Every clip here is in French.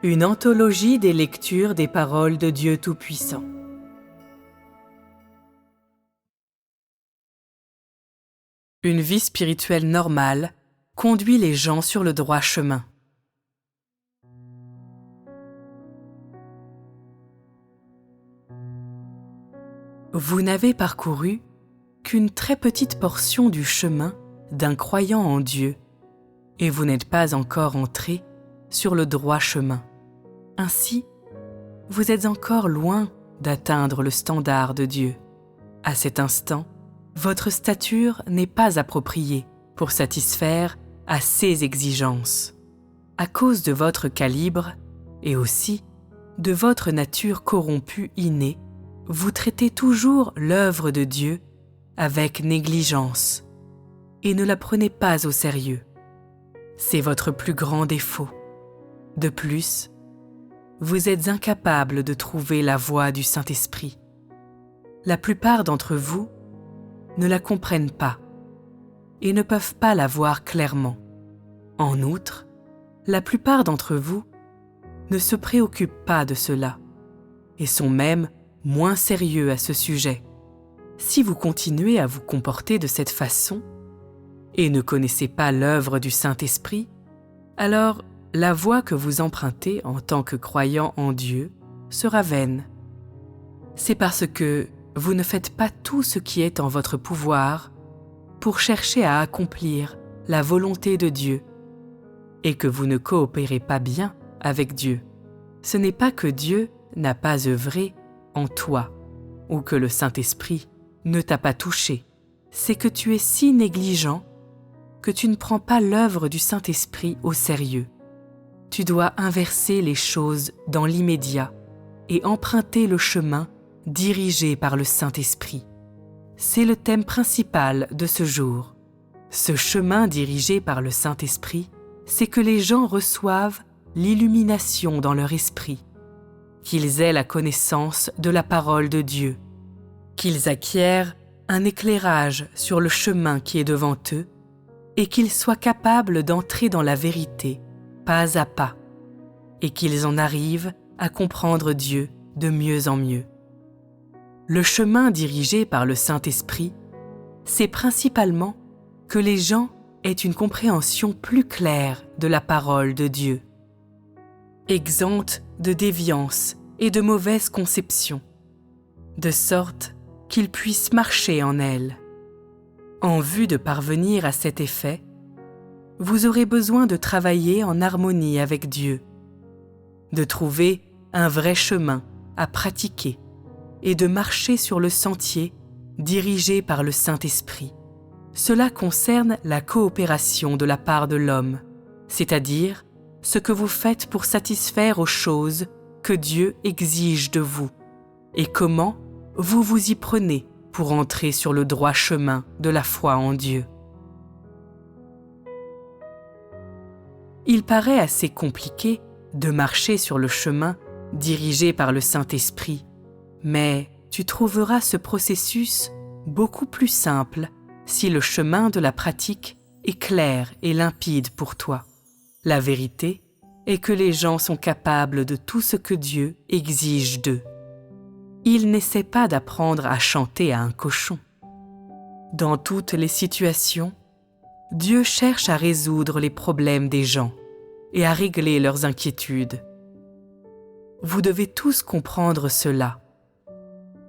Une anthologie des lectures des paroles de Dieu Tout-Puissant. Une vie spirituelle normale conduit les gens sur le droit chemin. Vous n'avez parcouru qu'une très petite portion du chemin d'un croyant en Dieu, et vous n'êtes pas encore entré sur le droit chemin. Ainsi, vous êtes encore loin d'atteindre le standard de Dieu. À cet instant, votre stature n'est pas appropriée pour satisfaire à ses exigences. À cause de votre calibre et aussi de votre nature corrompue innée, vous traitez toujours l'œuvre de Dieu avec négligence et ne la prenez pas au sérieux. C'est votre plus grand défaut. De plus, vous êtes incapable de trouver la voie du Saint-Esprit. La plupart d'entre vous ne la comprennent pas et ne peuvent pas la voir clairement. En outre, la plupart d'entre vous ne se préoccupent pas de cela et sont même moins sérieux à ce sujet. Si vous continuez à vous comporter de cette façon et ne connaissez pas l'œuvre du Saint-Esprit, alors la voie que vous empruntez en tant que croyant en Dieu sera vaine. C'est parce que vous ne faites pas tout ce qui est en votre pouvoir pour chercher à accomplir la volonté de Dieu et que vous ne coopérez pas bien avec Dieu. Ce n'est pas que Dieu n'a pas œuvré en toi ou que le Saint-Esprit ne t'a pas touché. C'est que tu es si négligent que tu ne prends pas l'œuvre du Saint-Esprit au sérieux. Tu dois inverser les choses dans l'immédiat et emprunter le chemin dirigé par le Saint-Esprit. C'est le thème principal de ce jour. Ce chemin dirigé par le Saint-Esprit, c'est que les gens reçoivent l'illumination dans leur esprit, qu'ils aient la connaissance de la parole de Dieu, qu'ils acquièrent un éclairage sur le chemin qui est devant eux et qu'ils soient capables d'entrer dans la vérité pas à pas, et qu'ils en arrivent à comprendre Dieu de mieux en mieux. Le chemin dirigé par le Saint-Esprit, c'est principalement que les gens aient une compréhension plus claire de la parole de Dieu, exempte de déviance et de mauvaises conceptions, de sorte qu'ils puissent marcher en elle. En vue de parvenir à cet effet, vous aurez besoin de travailler en harmonie avec Dieu, de trouver un vrai chemin à pratiquer et de marcher sur le sentier dirigé par le Saint-Esprit. Cela concerne la coopération de la part de l'homme, c'est-à-dire ce que vous faites pour satisfaire aux choses que Dieu exige de vous et comment vous vous y prenez pour entrer sur le droit chemin de la foi en Dieu. Il paraît assez compliqué de marcher sur le chemin dirigé par le Saint-Esprit, mais tu trouveras ce processus beaucoup plus simple si le chemin de la pratique est clair et limpide pour toi. La vérité est que les gens sont capables de tout ce que Dieu exige d'eux. Ils n'essaient pas d'apprendre à chanter à un cochon. Dans toutes les situations, Dieu cherche à résoudre les problèmes des gens et à régler leurs inquiétudes. Vous devez tous comprendre cela.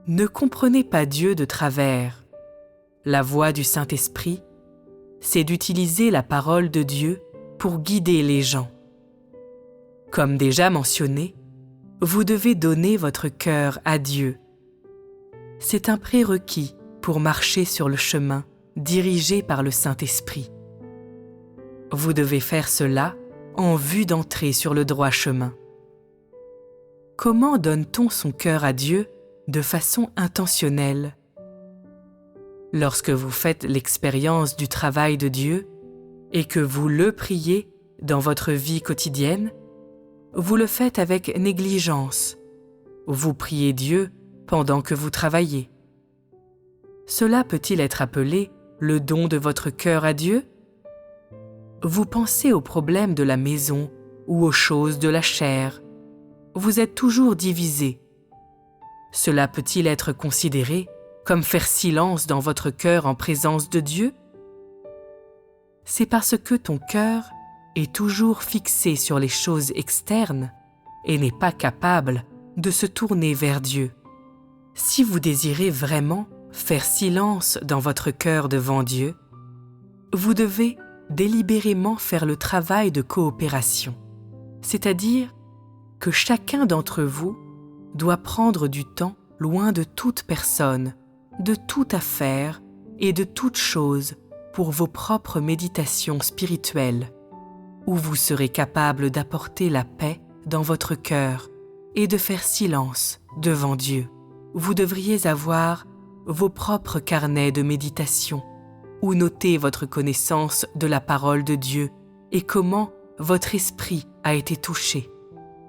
Ne comprenez pas Dieu de travers. La voie du Saint-Esprit, c'est d'utiliser la parole de Dieu pour guider les gens. Comme déjà mentionné, vous devez donner votre cœur à Dieu. C'est un prérequis pour marcher sur le chemin dirigé par le Saint-Esprit. Vous devez faire cela en vue d'entrer sur le droit chemin. Comment donne-t-on son cœur à Dieu de façon intentionnelle? Lorsque vous faites l'expérience du travail de Dieu et que vous le priez dans votre vie quotidienne, vous le faites avec négligence. Vous priez Dieu pendant que vous travaillez. Cela peut-il être appelé le don de votre cœur à Dieu? Vous pensez aux problèmes de la maison ou aux choses de la chair. Vous êtes toujours divisés. Cela peut-il être considéré comme faire silence dans votre cœur en présence de Dieu? C'est parce que ton cœur est toujours fixé sur les choses externes et n'est pas capable de se tourner vers Dieu. Si vous désirez vraiment faire silence dans votre cœur devant Dieu, vous devez délibérément faire le travail de coopération, c'est-à-dire que chacun d'entre vous doit prendre du temps loin de toute personne, de toute affaire et de toute chose pour vos propres méditations spirituelles, où vous serez capable d'apporter la paix dans votre cœur et de faire silence devant Dieu. Vous devriez avoir vos propres carnets de méditation, où noter votre connaissance de la parole de Dieu et comment votre esprit a été touché.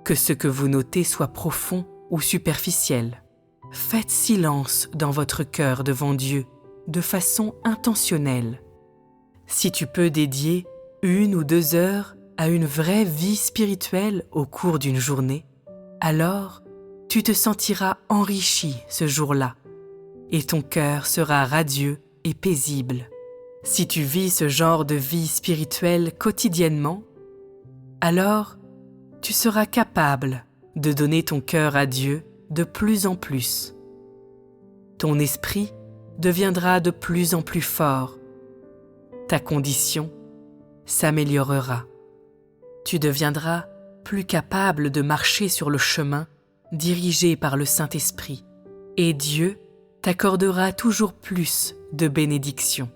Que ce que vous notez soit profond ou superficiel. Faites silence dans votre cœur devant Dieu de façon intentionnelle. Si tu peux dédier 1 ou 2 heures à une vraie vie spirituelle au cours d'une journée, alors tu te sentiras enrichi ce jour-là et ton cœur sera radieux et paisible. Si tu vis ce genre de vie spirituelle quotidiennement, alors tu seras capable de donner ton cœur à Dieu de plus en plus. Ton esprit deviendra de plus en plus fort. Ta condition s'améliorera. Tu deviendras plus capable de marcher sur le chemin dirigé par le Saint-Esprit et Dieu t'accordera toujours plus de bénédictions.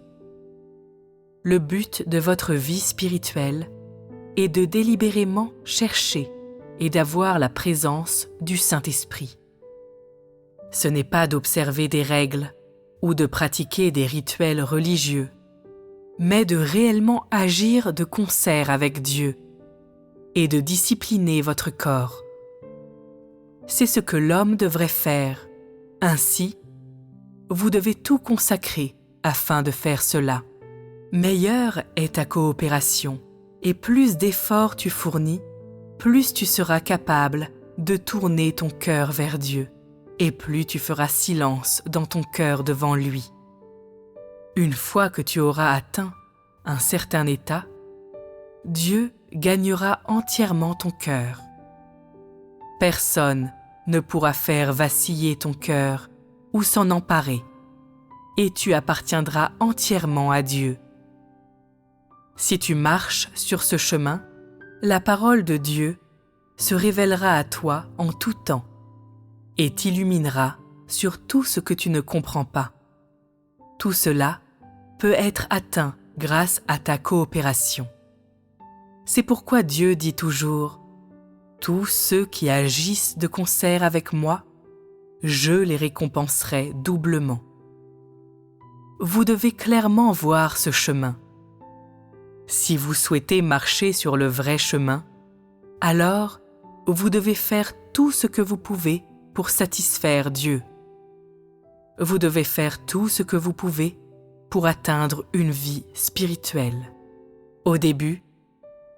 Le but de votre vie spirituelle est de délibérément chercher et d'avoir la présence du Saint-Esprit. Ce n'est pas d'observer des règles ou de pratiquer des rituels religieux, mais de réellement agir de concert avec Dieu et de discipliner votre corps. C'est ce que l'homme devrait faire. Ainsi, vous devez tout consacrer afin de faire cela. Meilleure est ta coopération, et plus d'efforts tu fournis, plus tu seras capable de tourner ton cœur vers Dieu, et plus tu feras silence dans ton cœur devant lui. Une fois que tu auras atteint un certain état, Dieu gagnera entièrement ton cœur. Personne ne pourra faire vaciller ton cœur ou s'en emparer, et tu appartiendras entièrement à Dieu. Si tu marches sur ce chemin, la parole de Dieu se révélera à toi en tout temps et t'illuminera sur tout ce que tu ne comprends pas. Tout cela peut être atteint grâce à ta coopération. C'est pourquoi Dieu dit toujours « Tous ceux qui agissent de concert avec moi, je les récompenserai doublement. » Vous devez clairement voir ce chemin. Si vous souhaitez marcher sur le vrai chemin, alors vous devez faire tout ce que vous pouvez pour satisfaire Dieu. Vous devez faire tout ce que vous pouvez pour atteindre une vie spirituelle. Au début,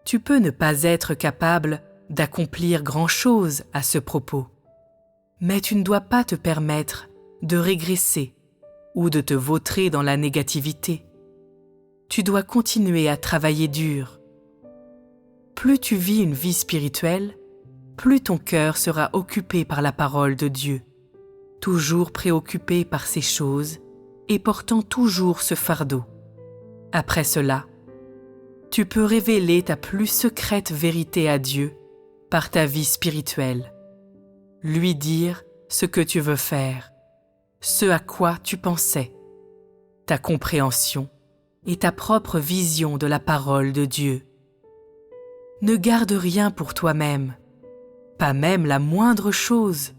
tu peux ne pas être capable d'accomplir grand-chose à ce propos, mais tu ne dois pas te permettre de régresser ou de te vautrer dans la négativité. Tu dois continuer à travailler dur. Plus tu vis une vie spirituelle, plus ton cœur sera occupé par la parole de Dieu, toujours préoccupé par ces choses et portant toujours ce fardeau. Après cela, tu peux révéler ta plus secrète vérité à Dieu par ta vie spirituelle, lui dire ce que tu veux faire, ce à quoi tu pensais, ta compréhension et ta propre vision de la parole de Dieu. Ne garde rien pour toi-même, pas même la moindre chose.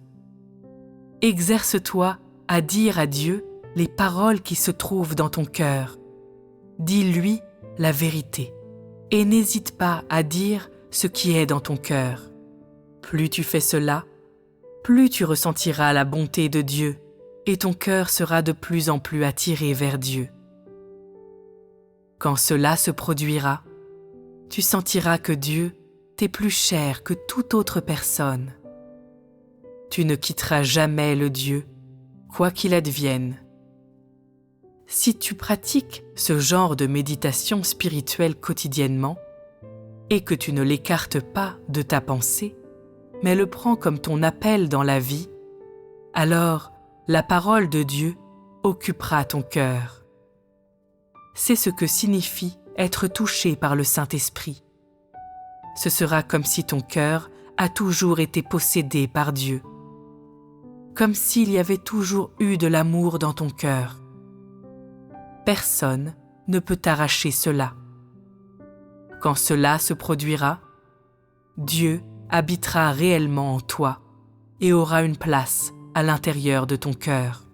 Exerce-toi à dire à Dieu les paroles qui se trouvent dans ton cœur. Dis-lui la vérité et n'hésite pas à dire ce qui est dans ton cœur. Plus tu fais cela, plus tu ressentiras la bonté de Dieu et ton cœur sera de plus en plus attiré vers Dieu. Quand cela se produira, tu sentiras que Dieu t'es plus cher que toute autre personne. Tu ne quitteras jamais le Dieu, quoi qu'il advienne. Si tu pratiques ce genre de méditation spirituelle quotidiennement et que tu ne l'écartes pas de ta pensée, mais le prends comme ton appel dans la vie, alors la parole de Dieu occupera ton cœur. C'est ce que signifie être touché par le Saint-Esprit. Ce sera comme si ton cœur a toujours été possédé par Dieu, comme s'il y avait toujours eu de l'amour dans ton cœur. Personne ne peut t'arracher cela. Quand cela se produira, Dieu habitera réellement en toi et aura une place à l'intérieur de ton cœur.